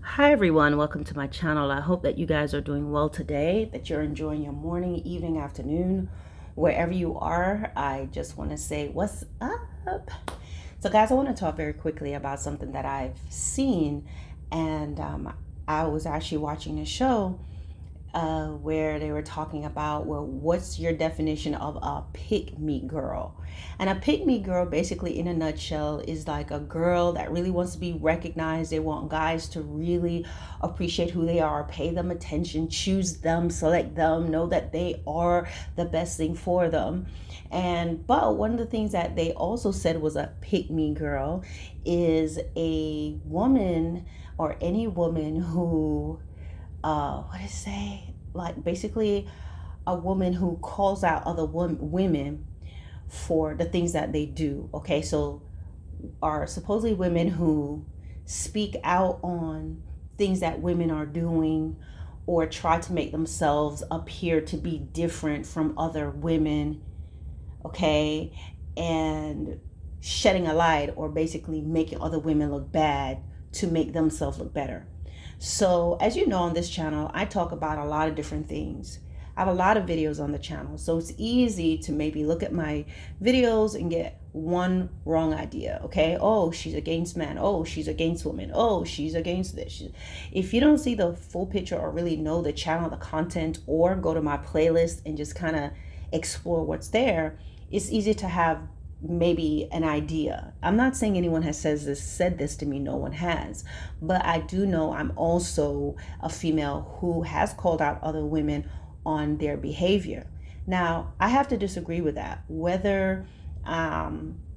Hi everyone, welcome to my channel. I hope that you guys are doing well today, that you're enjoying your morning, evening, afternoon, wherever you are. I just want to say what's up. So guys, I want to talk very quickly about something that I've seen, and I was actually watching a show where they were talking about, well, what's your definition of a pick me girl? And a pick me girl, basically, in a nutshell, is like a girl that really wants to be recognized. They want guys to really appreciate who they are, pay them attention, choose them, select them, know that they are the best thing for them. But one of the things that they also said was a pick me girl is a woman or any woman who what did it say? Like basically a woman who calls out other women for the things that they do. Okay, so are supposedly women who speak out on things that women are doing or try to make themselves appear to be different from other women. Okay, and shedding a light or basically making other women look bad to make themselves look better. So, as you know, on this channel, I talk about a lot of different things. I have a lot of videos on the channel, so it's easy to maybe look at my videos and get one wrong idea. Okay, oh, she's against men. Oh, she's against women. Oh, she's against this. If you don't see the full picture or really know the channel, the content, or go to my playlist and just kind of explore what's there, it's easy to have maybe an idea. I'm not saying anyone has said this to me, no one has, but I do know I'm also a female who has called out other women on their behavior. Now, I have to disagree with that. Whether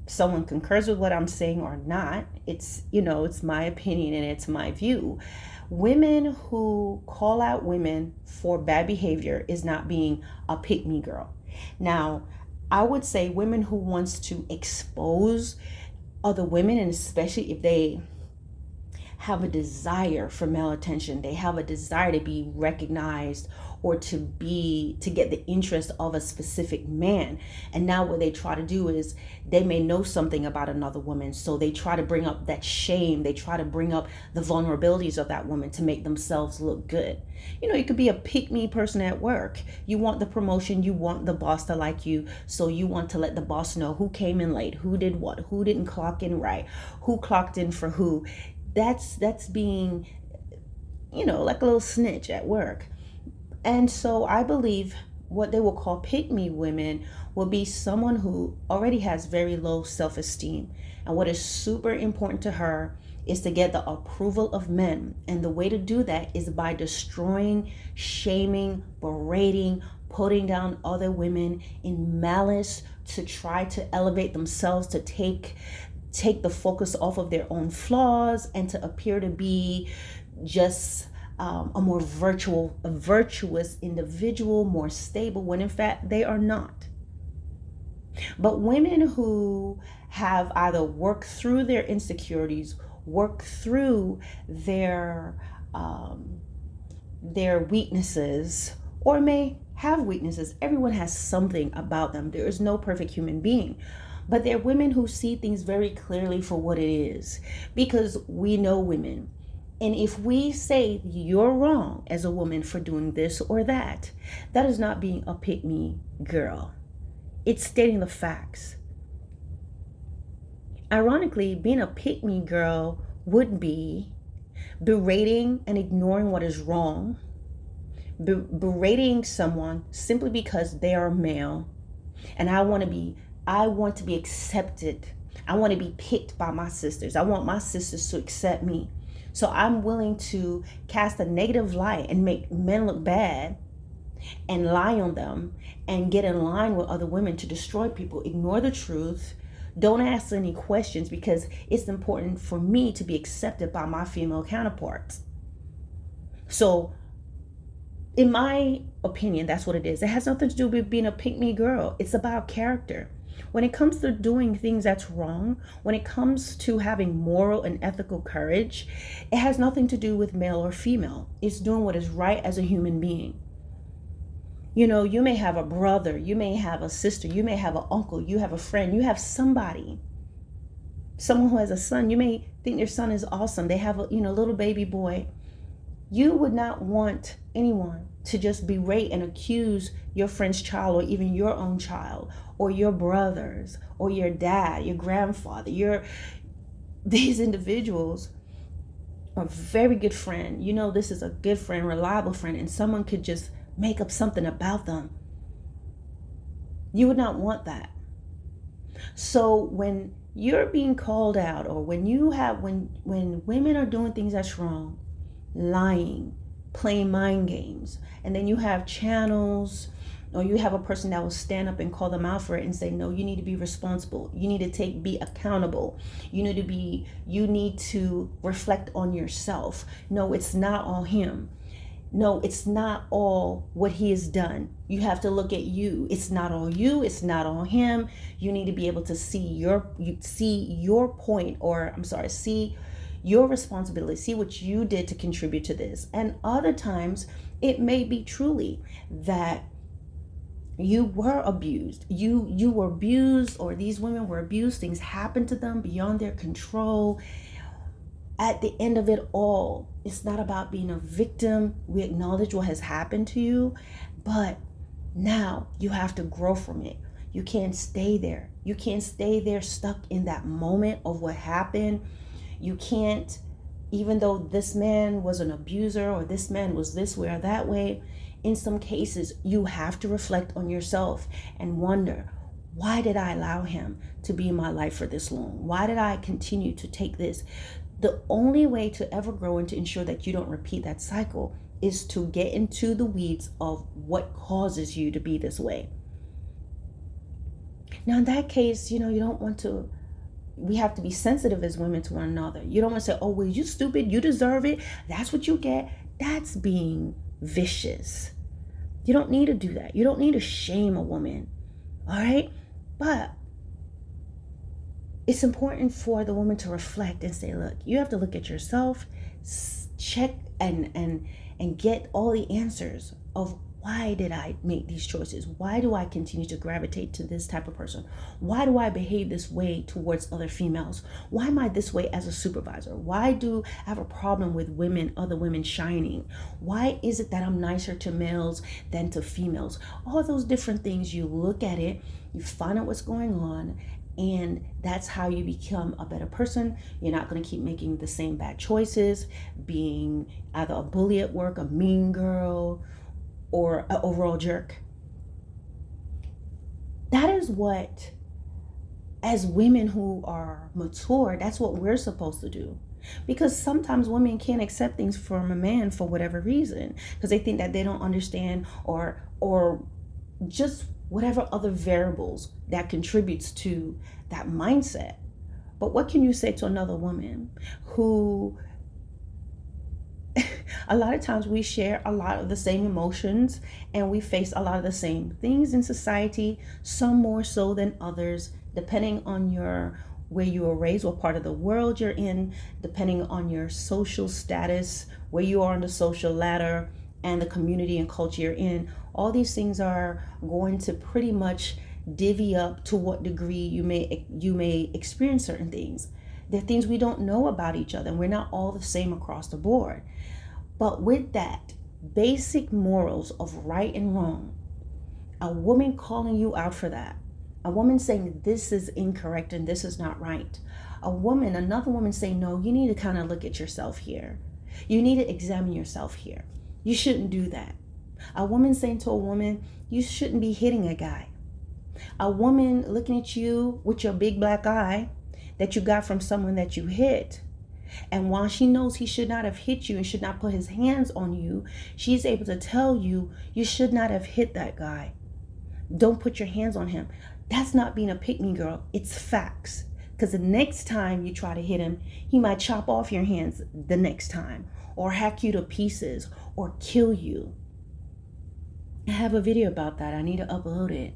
someone concurs with what I'm saying or not, it's my opinion and it's my view. Women who call out women for bad behavior is not being a pick me girl. Now, I would say women who wants to expose other women, and especially if they have a desire for male attention, they have a desire to be recognized or to get the interest of a specific man. And now what they try to do is they may know something about another woman, so they try to bring up that shame, they try to bring up the vulnerabilities of that woman to make themselves look good. You could be a pick me person at work. You want the promotion, you want the boss to like you, so you want to let the boss know who came in late, who did what, who didn't clock in right, who clocked in for who. That's being, like a little snitch at work. And so I believe what they will call pick me women will be someone who already has very low self-esteem. And what is super important to her is to get the approval of men. And the way to do that is by destroying, shaming, berating, putting down other women in malice to try to elevate themselves, to take the focus off of their own flaws and to appear to be just a more virtuous individual, more stable, when in fact they are not. But women who have either worked through their insecurities, worked through their weaknesses, or may have weaknesses. Everyone has something about them. There is no perfect human being. But they're women who see things very clearly for what it is, because we know women. And if we say you're wrong as a woman for doing this or that, that is not being a pick me girl. It's stating the facts. Ironically, being a pick me girl would be berating and ignoring what is wrong, berating someone simply because they are male, and I want to be accepted. I want to be picked by my sisters. I want my sisters to accept me. So I'm willing to cast a negative light and make men look bad and lie on them and get in line with other women to destroy people, ignore the truth, don't ask any questions, because it's important for me to be accepted by my female counterparts. So in my opinion, that's what it is. It has nothing to do with being a pick me girl. It's about character. When it comes to doing things that's wrong, when it comes to having moral and ethical courage, it has nothing to do with male or female. It's doing what is right as a human being. You may have a brother, you may have a sister, you may have an uncle, you have a friend, you have somebody Someone who has a son, you may think their son is awesome. They have a little baby boy. You would not want anyone to just berate and accuse your friend's child, or even your own child, or your brothers, or your dad, your grandfather. These individuals are a very good friend. This is a good friend, reliable friend, and someone could just make up something about them. You would not want that. So when you're being called out, or when women are doing things that's wrong, lying, playing mind games, and then you have channels, or you have a person that will stand up and call them out for it and say, no, you need to be responsible. You need to be accountable. You need to reflect on yourself. No, it's not all him. No, it's not all what he has done. You have to look at you. It's not all you. It's not all him. You need to be able to see your point, or see your responsibility, see what you did to contribute to this. And other times it may be truly that you were abused. You were abused, or these women were abused. Things happened to them beyond their control. At the end of it all, it's not about being a victim. We acknowledge what has happened to you, but now you have to grow from it. You can't stay there. You can't stay there stuck in that moment of what happened. You can't, even though this man was an abuser, or this man was this way or that way, in some cases, you have to reflect on yourself and wonder, why did I allow him to be in my life for this long? Why did I continue to take this? The only way to ever grow and to ensure that you don't repeat that cycle is to get into the weeds of what causes you to be this way. Now, in that case, you don't want to, we have to be sensitive as women to one another. You don't want to say, oh, well, you stupid, you deserve it, that's what you get. That's being vicious. You don't need to do that. You don't need to shame a woman. All right? But it's important for the woman to reflect and say, look, you have to look at yourself, check and get all the answers of, why did I make these choices? Why do I continue to gravitate to this type of person? Why do I behave this way towards other females? Why am I this way as a supervisor? Why do I have a problem with other women shining? Why is it that I'm nicer to males than to females? All those different things, you look at it, you find out what's going on, and that's how you become a better person. You're not going to keep making the same bad choices, being either a bully at work, a mean girl, or an overall jerk. That is what, as women who are mature, that's what we're supposed to do. Because sometimes women can't accept things from a man for whatever reason, because they think that they don't understand, or just whatever other variables that contributes to that mindset. But what can you say to another woman who, a lot of times we share a lot of the same emotions, and we face a lot of the same things in society, some more so than others, depending on where you were raised, what part of the world you're in, depending on your social status, where you are on the social ladder, and the community and culture you're in. All these things are going to pretty much divvy up to what degree you may experience certain things. There are things we don't know about each other, and we're not all the same across the board. But with that basic morals of right and wrong, a woman calling you out for that, a woman saying this is incorrect and this is not right, another woman saying, no, you need to kind of look at yourself here. You need to examine yourself here. You shouldn't do that. A woman saying to a woman, you shouldn't be hitting a guy. A woman looking at you with your big black eye that you got from someone that you hit. And while she knows he should not have hit you and should not put his hands on you, she's able to tell you, you should not have hit that guy. Don't put your hands on him. That's not being a pick-me girl. It's facts. Because the next time you try to hit him, he might chop off your hands the next time, or hack you to pieces, or kill you. I have a video about that. I need to upload it.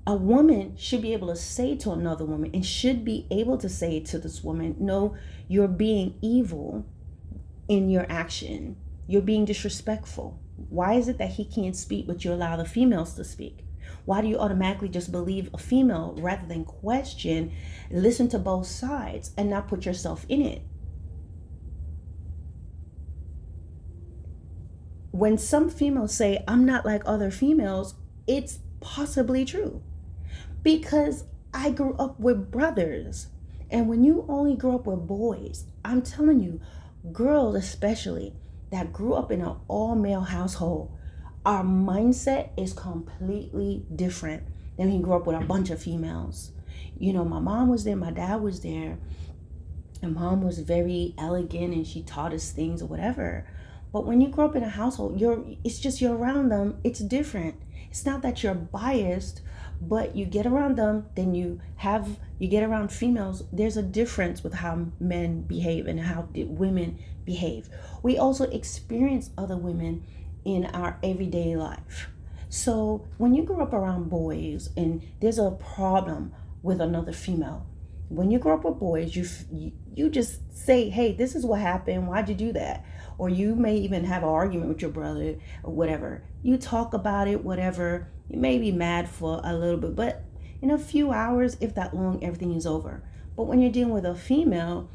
A woman should be able to say to another woman, and should be able to say to this woman, no, you're being evil in your action. You're being disrespectful. Why is it that he can't speak, but you allow the females to speak? Why do you automatically just believe a female rather than question, listen to both sides, and not put yourself in it? When some females say, I'm not like other females, it's possibly true. Because I grew up with brothers. And when you only grow up with boys, I'm telling you, girls especially that grew up in an all male household, our mindset is completely different than when you grew up with a bunch of females. You know, my mom was there, my dad was there, and mom was very elegant and she taught us things or whatever. But when you grow up in a household, it's just you're around them, it's different. It's not that you're biased, but you get around them, then you get around females. There's a difference with how men behave and how women behave. We also experience other women in our everyday life. So when you grow up around boys and there's a problem with another female, when you grow up with boys, you just say, hey, this is what happened, why'd you do that? Or you may even have an argument with your brother or whatever. You talk about it, whatever. You may be mad for a little bit, but in a few hours, if that long, everything is over. But when you're dealing with a female,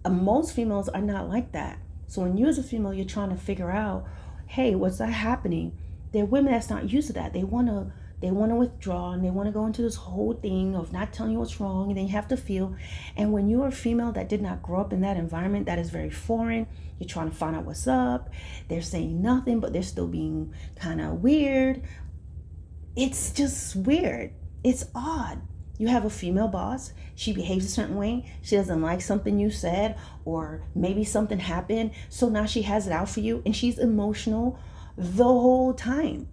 most females are not like that. So when you as a female, you're trying to figure out, hey, what's that happening? There are women that's not used to that. They want to withdraw and they want to go into this whole thing of not telling you what's wrong, and then you have to feel. And when you're a female that did not grow up in that environment that is very foreign, you're trying to find out what's up. They're saying nothing, but they're still being kind of weird. It's just weird. It's odd. You have a female boss. She behaves a certain way. She doesn't like something you said, or maybe something happened. So now she has it out for you, and she's emotional the whole time.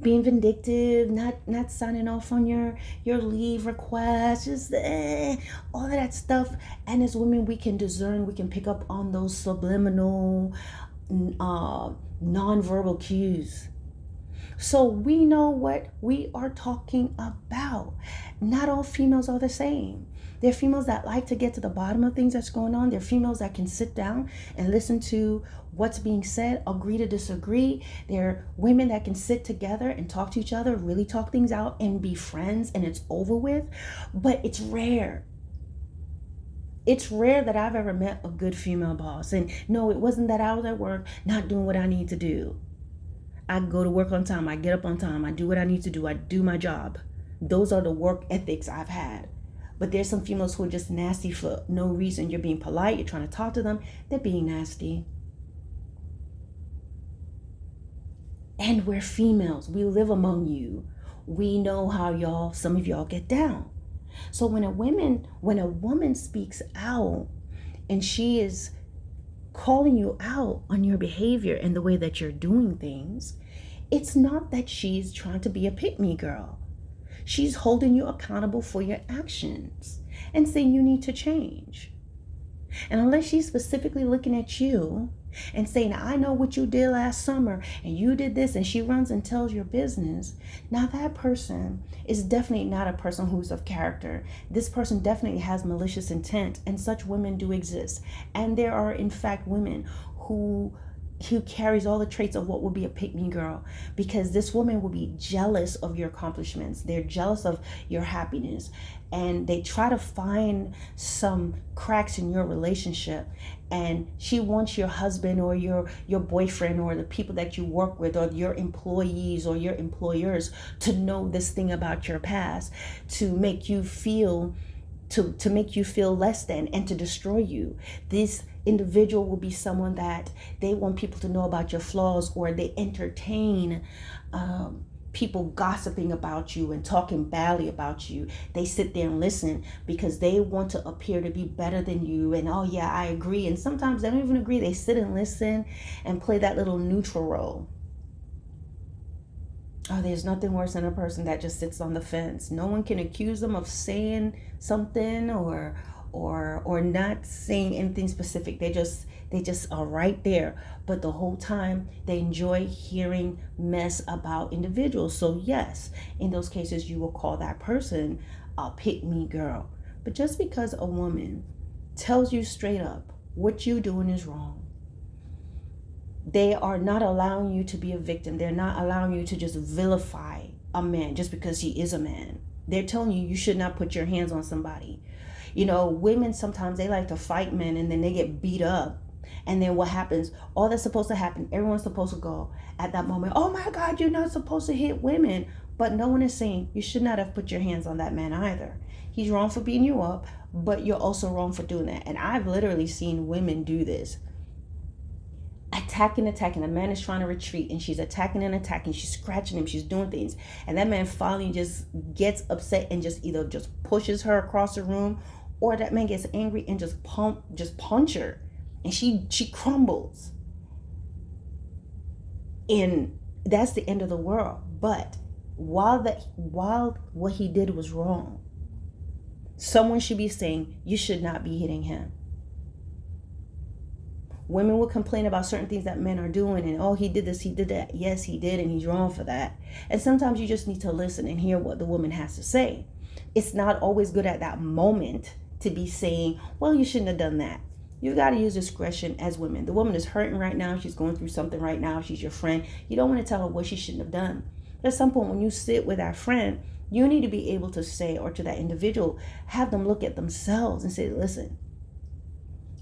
Being vindictive, not signing off on your leave request, just all of that stuff. And as women, we can discern, we can pick up on those subliminal, nonverbal cues. So we know what we are talking about. Not all females are the same. There are females that like to get to the bottom of things that's going on. There are females that can sit down and listen to what's being said, agree to disagree. There are women that can sit together and talk to each other, really talk things out and be friends, and it's over with. But it's rare. It's rare that I've ever met a good female boss. And no, it wasn't that I was at work not doing what I need to do. I go to work on time. I get up on time. I do what I need to do. I do my job. Those are the work ethics I've had. But there's some females who are just nasty for no reason. You're being polite. You're trying to talk to them. They're being nasty. And we're females. We live among you. We know how some of y'all get down. So when a woman speaks out and she is calling you out on your behavior and the way that you're doing things, it's not that she's trying to be a pick-me girl. She's holding you accountable for your actions and saying you need to change. And unless she's specifically looking at you and saying, I know what you did last summer and you did this, and she runs and tells your business, now that person is definitely not a person who's of character. This person definitely has malicious intent, and such women do exist. And there are in fact women who carries all the traits of what would be a pick-me girl, because this woman will be jealous of your accomplishments. They're jealous of your happiness, and they try to find some cracks in your relationship. And she wants your husband or your boyfriend or the people that you work with or your employees or your employers to know this thing about your past, to make you feel less than, and to destroy you. This individual will be someone that they want people to know about your flaws, or they entertain people gossiping about you and talking badly about you. They sit there and listen because they want to appear to be better than you. And oh yeah, I agree. And sometimes they don't even agree. They sit and listen and play that little neutral role. Oh, there's nothing worse than a person that just sits on the fence. No one can accuse them of saying something or not saying anything specific. They just are right there. But the whole time they enjoy hearing mess about individuals. So yes, in those cases you will call that person a pick-me girl. But just because a woman tells you straight up what you're doing is wrong, They are not allowing you to be a victim. They're not allowing you to just vilify a man just because he is a man. They're telling you should not put your hands on somebody. You know, women sometimes they like to fight men and then they get beat up. And then what happens? All that's supposed to happen, everyone's supposed to go at that moment, oh my God, you're not supposed to hit women. But no one is saying you should not have put your hands on that man either. He's wrong for beating you up, but you're also wrong for doing that. And I've literally seen women do this. Attacking. The man is trying to retreat and she's attacking. She's scratching him. She's doing things. And that man finally just gets upset and just either just pushes her across the room, or that man gets angry and just punch her. And she crumbles. And that's the end of the world. But while what he did was wrong, someone should be saying, you should not be hitting him. Women will complain about certain things that men are doing and, oh, he did this, he did that. Yes, he did, and he's wrong for that. And sometimes you just need to listen and hear what the woman has to say. It's not always good at that moment to be saying, well, you shouldn't have done that. You got to use discretion as women. The woman is hurting right now. She's going through something right now. She's your friend. You don't want to tell her what she shouldn't have done. At some point when you sit with that friend, you need to be able to say, or to that individual, have them look at themselves and say, listen,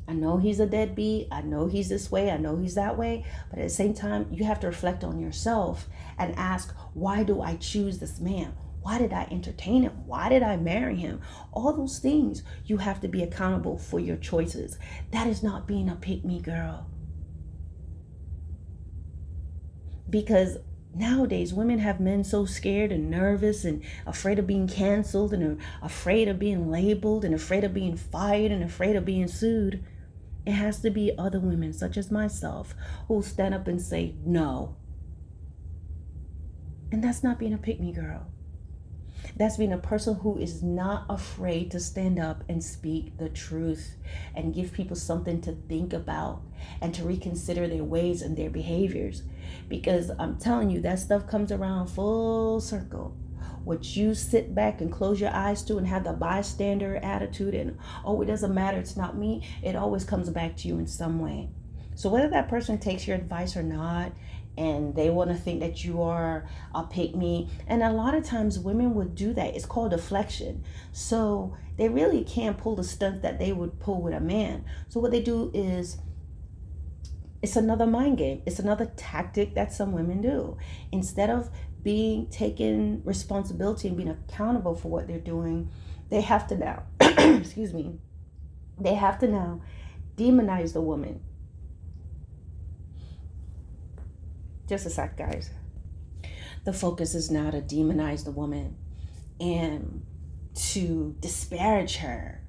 I know he's a deadbeat. I know he's this way. I know he's that way. But at the same time, you have to reflect on yourself and ask, why do I choose this man? Why did I entertain him? Why did I marry him? All those things, you have to be accountable for your choices. That is not being a pick-me girl. Because nowadays, women have men so scared and nervous and afraid of being canceled and afraid of being labeled and afraid of being fired and afraid of being sued. It has to be other women, such as myself, who stand up and say no. And that's not being a pick-me girl. That's being a person who is not afraid to stand up and speak the truth and give people something to think about and to reconsider their ways and their behaviors. Because I'm telling you, that stuff comes around full circle. What you sit back and close your eyes to and have the bystander attitude and, oh, it doesn't matter, it's not me, it always comes back to you in some way. So whether that person takes your advice or not, and they want to think that you are a pick-me, and a lot of times women would do that. It's called deflection. So they really can't pull the stunts that they would pull with a man. So what they do is, it's another mind game. It's another tactic that some women do. Instead of taking responsibility and being accountable for what they're doing, they have to now, excuse me, they have to now demonize the woman. Just a sec, guys. The focus is now to demonize the woman and to disparage her.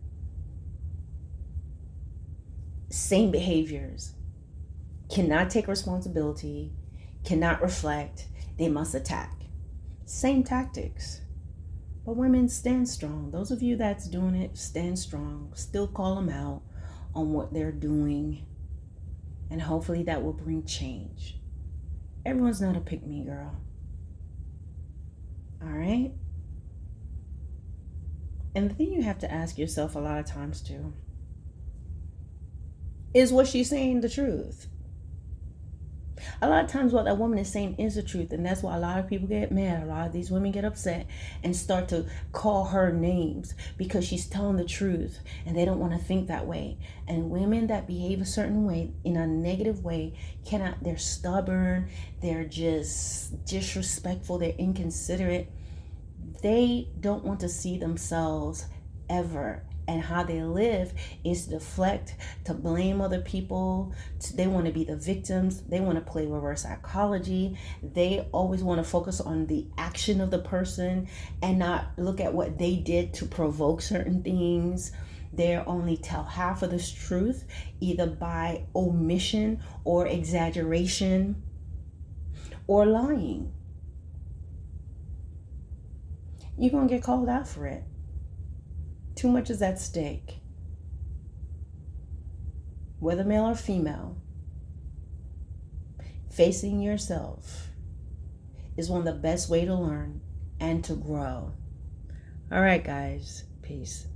Same behaviors. Cannot take responsibility, cannot reflect, they must attack. Same tactics. But women, stand strong. Those of you that's doing it, stand strong. Still call them out on what they're doing. And hopefully that will bring change. Everyone's not a pick-me girl. All right? And the thing you have to ask yourself a lot of times too, is what she's saying the truth? A lot of times what that woman is saying is the truth, and that's why a lot of people get mad. A lot of these women get upset and start to call her names because she's telling the truth, and they don't want to think that way. And women that behave a certain way, in a negative way, they're stubborn, they're just disrespectful, they're inconsiderate. They don't want to see themselves ever. And how they live is to deflect, to blame other people. They want to be the victims. They want to play reverse psychology. They always want to focus on the action of the person and not look at what they did to provoke certain things. They only tell half of this truth, either by omission or exaggeration or lying. You're going to get called out for it. Too much is at stake. Whether male or female, facing yourself is one of the best ways to learn and to grow. All right, guys. Peace.